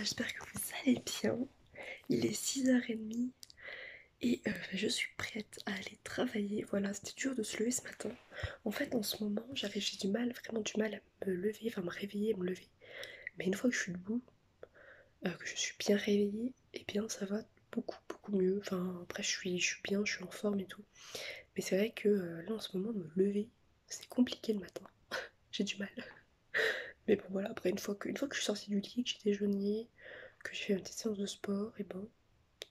j'espère que vous allez bien. Il est 6h30 et je suis prête à aller travailler. Voilà, c'était dur de se lever ce matin. En fait, en ce moment, j'ai du mal, vraiment du mal à me lever, enfin me réveiller et me lever. Mais une fois que je suis debout, que je suis bien réveillée, et bien ça va beaucoup mieux. Enfin, après, je suis bien, je suis en forme et tout. Mais c'est vrai que là, en ce moment, me lever, c'est compliqué le matin. J'ai du mal. Mais bon, voilà, après, une fois que je suis sortie du lit, que j'ai déjeuné, que j'ai fait une petite séance de sport, et ben,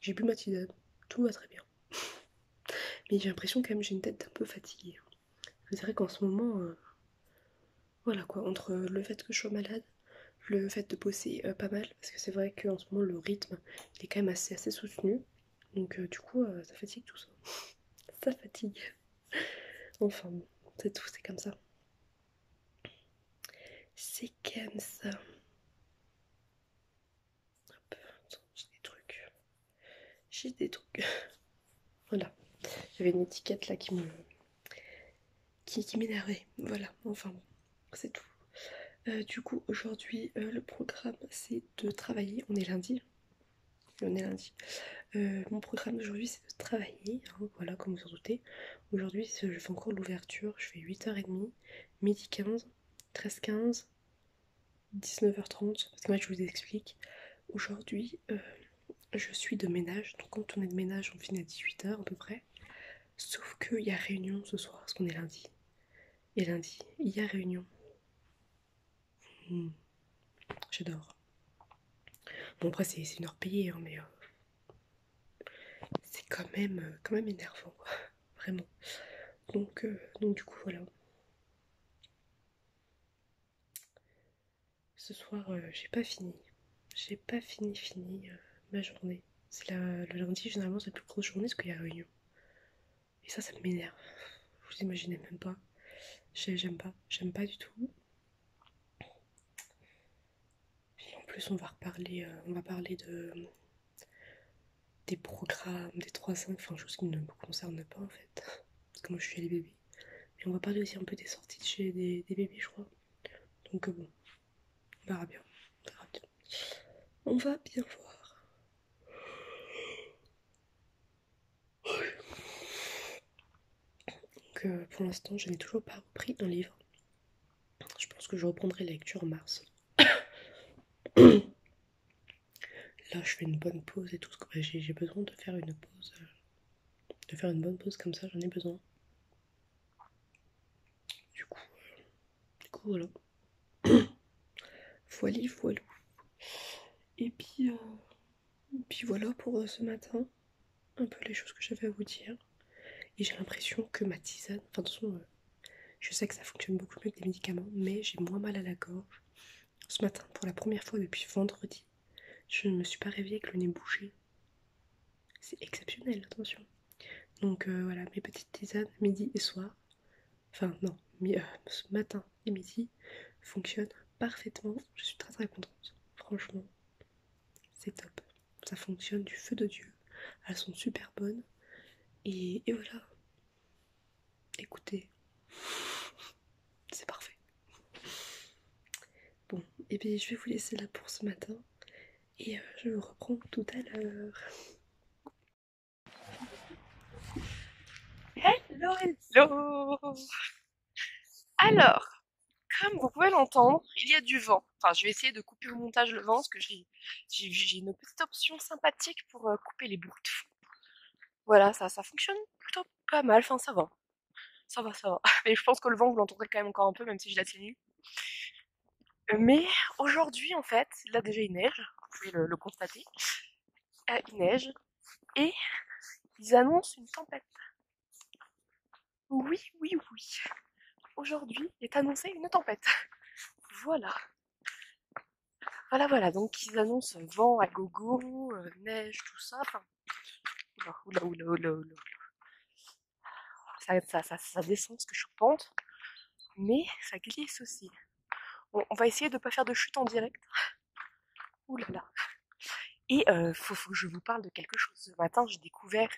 j'ai bu ma tisane. Tout va très bien. Mais j'ai l'impression quand même que j'ai une tête un peu fatiguée. C'est vrai qu'en ce moment, voilà quoi, entre le fait que je sois malade, le fait de bosser pas mal, parce que c'est vrai qu'en ce moment le rythme il est quand même assez soutenu. Donc du coup ça fatigue tout ça. Ça fatigue. Enfin bon, c'est tout, c'est comme ça. C'est comme ça. Hop, attends, j'ai des trucs. J'ai des trucs. Voilà. J'avais une étiquette là qui m'énervait. Voilà, enfin bon, c'est tout. Du coup, aujourd'hui, le programme c'est de travailler. On est lundi. On est lundi. Mon programme d'aujourd'hui c'est de travailler. Hein, voilà, comme vous en doutez. Aujourd'hui, je fais encore l'ouverture. Je fais 8h30, midi 15, 13h15, 19h30. Parce que moi, je vous explique. Aujourd'hui, je suis de ménage. Donc, quand on est de ménage, on finit à 18h à peu près. Sauf qu'il y a réunion ce soir, parce qu'on est lundi. Et lundi, il y a réunion. Hmm, j'adore. Bon, après, c'est une heure payée, hein, mais c'est quand même énervant, quoi. Vraiment. Donc, du coup, voilà. Ce soir, j'ai pas fini. J'ai pas fini ma journée. Le lundi, généralement, c'est la plus grosse journée parce qu'il y a réunion. Et ça m'énerve. Vous imaginez même pas. J'aime pas. J'aime pas du tout. Et en plus, on va parler des programmes, des 3-5, enfin, choses qui ne me concernent pas en fait. Parce que moi, je suis chez les bébés. Et on va parler aussi un peu des sorties de chez des bébés, je crois. Donc bon, on verra bien. On verra bien. On va bien voir. Donc pour l'instant, je n'ai toujours pas repris un livre. Je pense que je reprendrai la lecture en mars. Là, je fais une bonne pause et tout. J'ai besoin de faire une pause. De faire une bonne pause comme ça, j'en ai besoin. Du coup, voilà. Voily, voilou. Et puis voilà pour ce matin. Un peu les choses que j'avais à vous dire. Et j'ai l'impression que ma tisane. Enfin, de toute façon, je sais que ça fonctionne beaucoup mieux que les médicaments, mais j'ai moins mal à la gorge. Ce matin, pour la première fois depuis vendredi, je ne me suis pas réveillée avec le nez bouché. C'est exceptionnel, attention. Donc voilà, mes petites tisanes, midi et soir. Enfin, non, ce matin et midi fonctionnent parfaitement. Je suis très contente. Franchement, c'est top. Ça fonctionne du feu de Dieu. Elles sont super bonnes. Et voilà. Écoutez, c'est parfait. Bon, et bien je vais vous laisser là pour ce matin. Et je vous reprends tout à l'heure. Hello, hello. Alors, comme vous pouvez l'entendre, il y a du vent. Enfin, je vais essayer de couper au montage le vent parce que j'ai une petite option sympathique pour couper les bruits de fond. Voilà, ça fonctionne plutôt pas mal. Enfin, ça va. Ça va, ça va. Mais je pense que le vent, vous l'entendrez quand même encore un peu, même si je l'atténue. Mais aujourd'hui, en fait, là déjà il neige. Vous pouvez le constater. Il neige. Et ils annoncent une tempête. Oui, oui, oui. Aujourd'hui est annoncée une tempête. Voilà. Voilà, voilà, donc ils annoncent vent à gogo, neige, tout ça. Enfin, oula, oula, oula, oula. Ça descend parce que je suis en pente, mais ça glisse aussi. On va essayer de ne pas faire de chute en direct. Ouh là là. Et faut que je vous parle de quelque chose. Ce matin, j'ai découvert.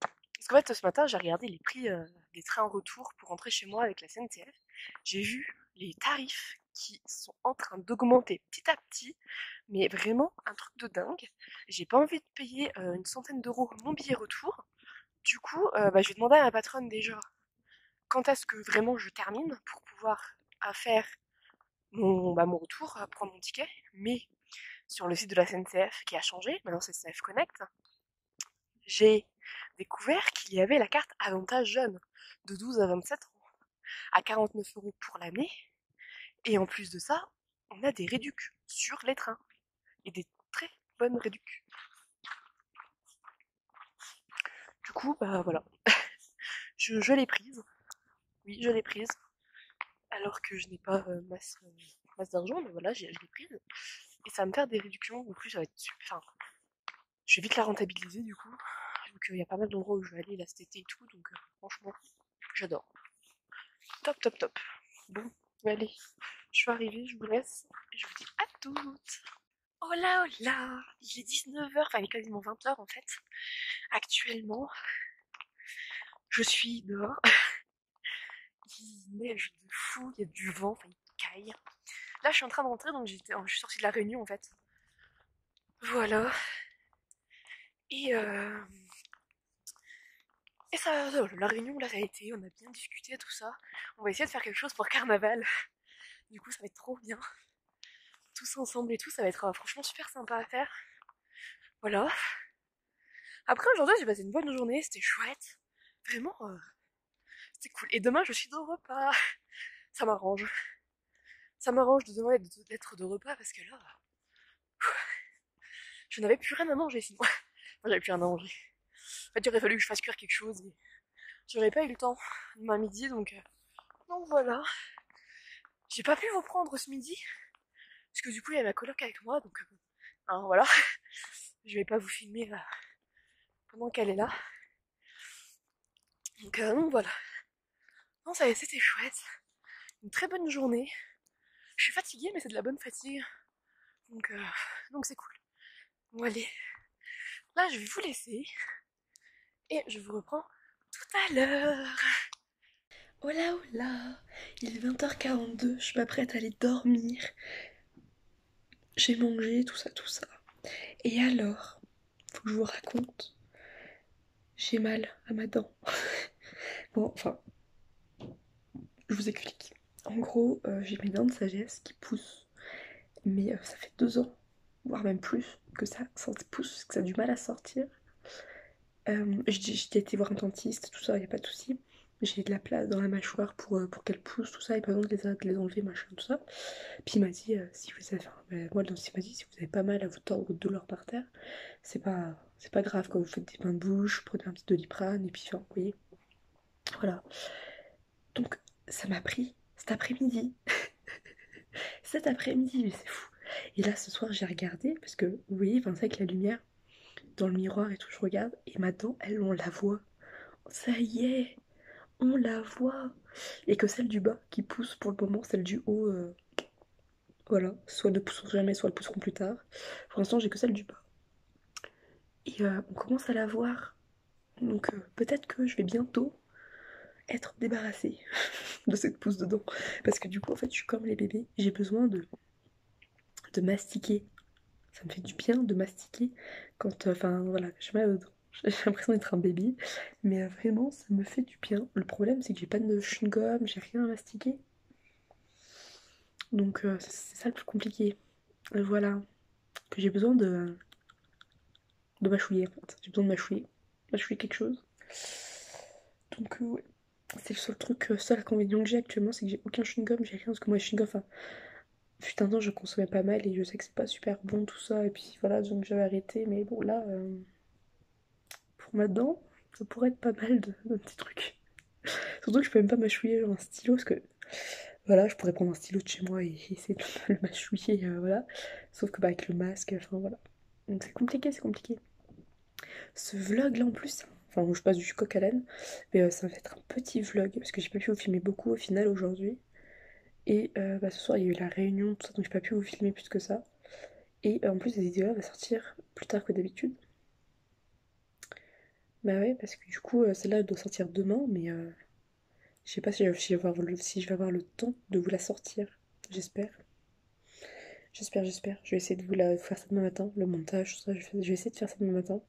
Parce qu'en fait, ce matin, j'ai regardé les prix des trains en retour pour rentrer chez moi avec la SNCF. J'ai vu les tarifs qui sont en train d'augmenter petit à petit, mais vraiment un truc de dingue. J'ai pas envie de payer une centaine d'euros mon billet retour. Du coup, je vais demander à ma patronne déjà quand est-ce que vraiment je termine pour pouvoir faire mon retour, prendre mon ticket. Mais sur le site de la SNCF qui a changé, maintenant c'est SNCF Connect, j'ai découvert qu'il y avait la carte Avantage Jeune de 12 à 27 ans à 49 € pour l'année. Et en plus de ça, on a des réducs sur les trains. Et des très bonnes réducs. Du coup, voilà. Je l'ai prise. Oui, je l'ai prise. Alors que je n'ai pas masse d'argent, mais voilà, je l'ai prise. Et ça va me faire des réductions. En plus, ça va être super. Enfin, je vais vite la rentabiliser du coup. Donc il y a pas mal d'endroits où je vais aller là cet été et tout. Donc franchement, j'adore. Top, top, top. Bon, allez, je suis arrivée, je vous laisse. Et je vous dis à toutes. Oh là, oh là, il est 19h, enfin il est quasiment 20h en fait. Actuellement, je suis dehors. Il neige de fou, il y a du vent, enfin il caille. Là je suis en train de rentrer donc je suis sortie de la réunion en fait. Voilà. Et et ça, la réunion là ça a été, on a bien discuté tout ça. On va essayer de faire quelque chose pour carnaval. Du coup ça va être trop bien. Tous ensemble et tout, ça va être franchement super sympa à faire. Voilà. Après aujourd'hui j'ai passé une bonne journée, c'était chouette. Vraiment, c'était cool. Et demain je suis de repas. Ça m'arrange. Ça m'arrange de demander d'être de repas parce que là, je n'avais plus rien à manger sinon. Moi j'avais plus rien à manger. En fait, il aurait fallu que je fasse cuire quelque chose. Et j'aurais pas eu le temps demain midi donc voilà. J'ai pas pu vous prendre ce midi parce que du coup il y a ma coloc avec moi donc hein, voilà. Je vais pas vous filmer pendant qu'elle est là. Donc voilà. Non, ça c'était chouette. Une très bonne journée. Je suis fatiguée mais c'est de la bonne fatigue. Donc c'est cool. Bon allez. Là je vais vous laisser. Et je vous reprends tout à l'heure. Oh là, oh là, il est 20h42, je m'apprête à aller dormir. J'ai mangé, tout ça, tout ça. Et alors, faut que je vous raconte, j'ai mal à ma dent. Bon, enfin, je vous explique. En gros, j'ai mes dents de sagesse qui poussent. Mais ça fait 2 ans, voire même plus, que ça pousse, que ça a du mal à sortir. J'ai été voir un dentiste, tout ça, y a pas de souci. J'ai de la place dans la mâchoire pour qu'elle pousse, tout ça, et pas besoin de les enlever, machin, tout ça. Puis il m'a dit, si vous avez, enfin, moi le dentiste m'a dit, si vous avez pas mal à vous tordre de douleur par terre, c'est pas grave, quand vous faites des bains de bouche, prenez un petit Doliprane, et puis, enfin, vous voyez, voilà. Donc, ça m'a pris cet après-midi. Cet après-midi, mais c'est fou. Et là, ce soir, j'ai regardé, parce que, vous voyez, enfin, c'est avec la lumière, dans le miroir et tout, je regarde, et ma dent, elle, on la voit. Ça y est, on la voit. Et que celle du bas qui pousse pour le moment, celle du haut, voilà, soit ne pousseront jamais, soit elles pousseront plus tard. Pour l'instant, j'ai que celle du bas. Et on commence à la voir. Donc peut-être que je vais bientôt être débarrassée de cette pousse dedans. Parce que du coup, en fait, je suis comme les bébés. J'ai besoin de mastiquer. Ça me fait du bien de mastiquer quand, enfin voilà, j'ai mal aux dents. J'ai l'impression d'être un bébé, mais vraiment, ça me fait du bien. Le problème, c'est que j'ai pas de chewing-gum, j'ai rien à mastiquer. Donc c'est ça le plus compliqué. Voilà, que j'ai besoin de mâchouiller en fait. J'ai besoin de mâchouiller quelque chose. Donc ouais, c'est le seul truc, seul inconvénient que j'ai actuellement, c'est que j'ai aucun chewing-gum, j'ai rien, parce que moi, le chewing-gum, enfin, fut un temps, je consommais pas mal et je sais que c'est pas super bon tout ça, et puis voilà, donc j'avais arrêté, mais bon, là, pour maintenant, ça pourrait être pas mal de petits trucs. Surtout que je peux même pas mâchouiller genre un stylo, parce que voilà, je pourrais prendre un stylo de chez moi et essayer de le mâchouiller, voilà. Sauf que bah, avec le masque, enfin voilà. Donc c'est compliqué, c'est compliqué. Ce vlog là en plus, enfin je passe du coq à l'âne, mais ça va être un petit vlog parce que j'ai pas pu vous filmer beaucoup au final aujourd'hui. Et ce soir il y a eu la réunion, tout ça, donc j'ai pas pu vous filmer plus que ça. Et en plus cette vidéo là va sortir plus tard que d'habitude. Bah ouais, parce que du coup celle-là elle doit sortir demain, mais Je sais pas si je vais avoir le temps de vous la sortir. J'espère. J'espère. Je vais essayer de vous la faire ça demain matin. Le montage, tout ça, je vais essayer de faire ça demain matin.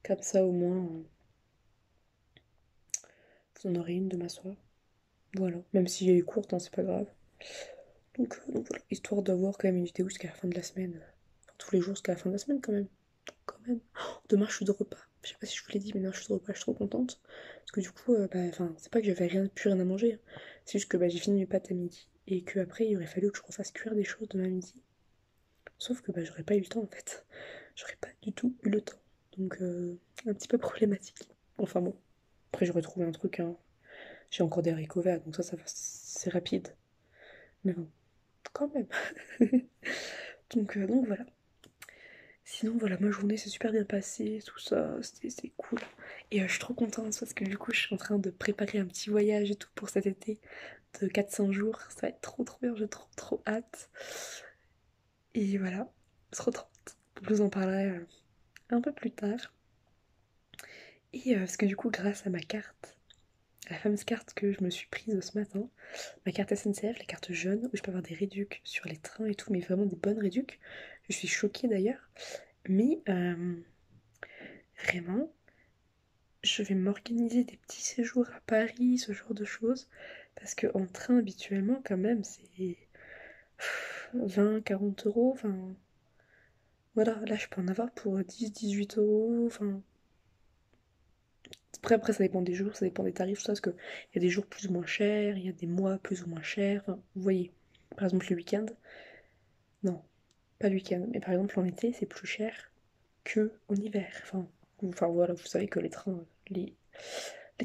Comme ça, au moins, vous en aurez une demain soir. Voilà. Même si elle est courte, hein, c'est pas grave. Donc voilà. Histoire d'avoir quand même une vidéo jusqu'à la fin de la semaine. Enfin, tous les jours jusqu'à la fin de la semaine, quand même. Quand même. Oh, demain, je suis de repas. Je sais pas si je vous l'ai dit, mais non, je suis de repas. Je suis trop contente. Parce que du coup, enfin, c'est pas que j'avais plus rien à manger, hein. C'est juste que j'ai fini mes pâtes à midi. Et qu'après, il aurait fallu que je refasse cuire des choses demain midi. Sauf que j'aurais pas eu le temps en fait. J'aurais pas du tout eu le temps. Donc un petit peu problématique. Enfin bon. Après j'aurais trouvé un truc, hein. J'ai encore des haricots verts, donc c'est rapide. Mais bon, quand même. Donc voilà. Sinon voilà, ma journée s'est super bien passée, tout ça, c'était cool. Et je suis trop contente parce que du coup je suis en train de préparer un petit voyage et tout pour cet été de 400 jours. Ça va être trop bien, j'ai trop hâte. Et voilà, trop hâte. Je vous en parlerai un peu plus tard. Et parce que du coup, grâce à ma carte, à la fameuse carte que je me suis prise ce matin, ma carte SNCF, la carte jaune, où je peux avoir des réducs sur les trains et tout, mais vraiment des bonnes réducs. Je suis choquée d'ailleurs. Mais vraiment, je vais m'organiser des petits séjours à Paris, ce genre de choses. Parce qu'en train, habituellement, quand même, c'est 20-40 euros. Enfin, voilà, là, je peux en avoir pour 10-18 euros. Enfin, après, ça dépend des jours, ça dépend des tarifs, tout ça, parce qu'il y a des jours plus ou moins chers, il y a des mois plus ou moins chers. Enfin, vous voyez, par exemple, le week-end, non, pas le week-end, mais par exemple, en été, c'est plus cher que en hiver. Enfin voilà, vous savez que les trains, les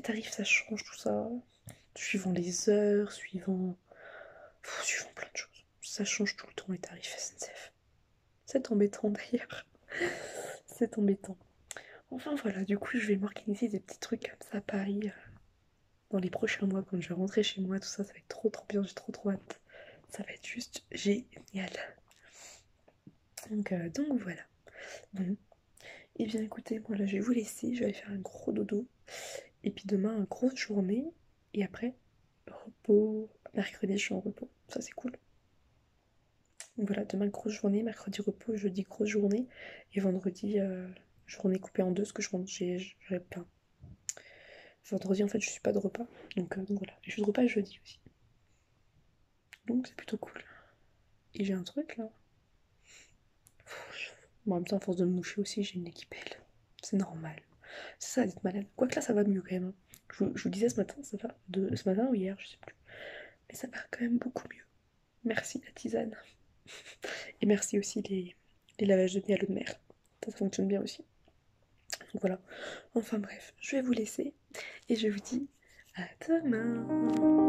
tarifs, ça change, tout ça, suivant les heures, suivant plein de choses. Ça change tout le temps, les tarifs SNCF. C'est embêtant d'ailleurs. C'est embêtant. Enfin voilà, du coup, je vais m'organiser des petits trucs comme ça à Paris. Dans les prochains mois, quand je vais rentrer chez moi, tout ça, ça va être trop bien, j'ai trop hâte. Ça va être juste génial. Donc voilà. Bon. Et bien écoutez, moi là je vais vous laisser, je vais aller faire un gros dodo. Et puis demain, une grosse journée. Et après, repos. Mercredi, je suis en repos. Ça c'est cool. Donc voilà, demain, grosse journée. Mercredi, repos. Jeudi, grosse journée. Et vendredi, journée coupée en deux, parce que j'aurai plein. Vendredi, en fait, je suis pas de repas. Donc voilà. Je suis de repas jeudi aussi. Donc c'est plutôt cool. Et j'ai un truc là. Bon, en même temps, à force de me moucher aussi, j'ai une équipelle. C'est normal. C'est ça d'être malade. Quoique là, ça va mieux quand même, hein. Je vous disais ce matin, ça va. Ce matin ou hier, je sais plus. Mais ça va quand même beaucoup mieux. Merci la tisane. Et merci aussi les lavages de nez à l'eau de mer. Ça fonctionne bien aussi. Donc voilà. Enfin bref, je vais vous laisser. Et je vous dis à demain.